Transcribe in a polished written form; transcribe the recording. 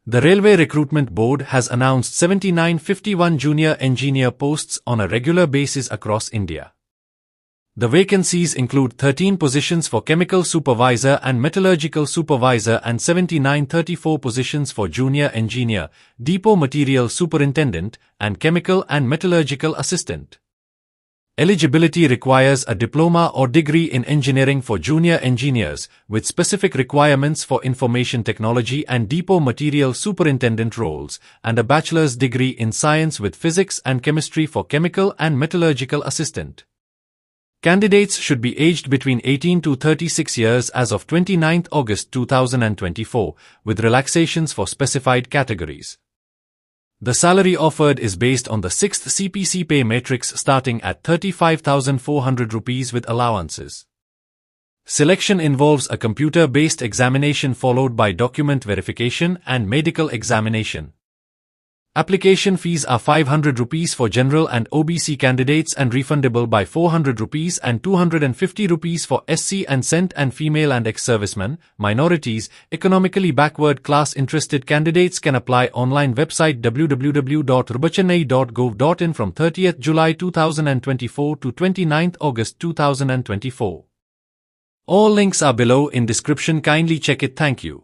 The Railway Recruitment Board has announced 7951 junior engineer posts on a regular basis across India. The vacancies include 13 positions for chemical supervisor and metallurgical supervisor and 7934 positions for junior engineer, depot material superintendent, and chemical and metallurgical assistant. Eligibility requires a diploma or degree in engineering for junior engineers, with specific requirements for information technology and depot material superintendent roles, and a bachelor's degree in science with physics and chemistry for chemical and metallurgical assistant. Candidates should be aged between 18 to 36 years as of 29 August 2024, with relaxations for specified categories. The salary offered is based on the 6th CPC pay matrix starting at 35,400 rupees with allowances. Selection involves a computer-based examination followed by document verification and medical examination. Application fees are 500 rupees for general and OBC candidates and refundable by 400 rupees and 250 rupees for SC and CENT and female and ex-servicemen, minorities, economically backward class. Interested candidates can apply online website www.rubachennai.gov.in from 30th July 2024 to 29th August 2024. All links are below in description. Kindly check it. Thank you.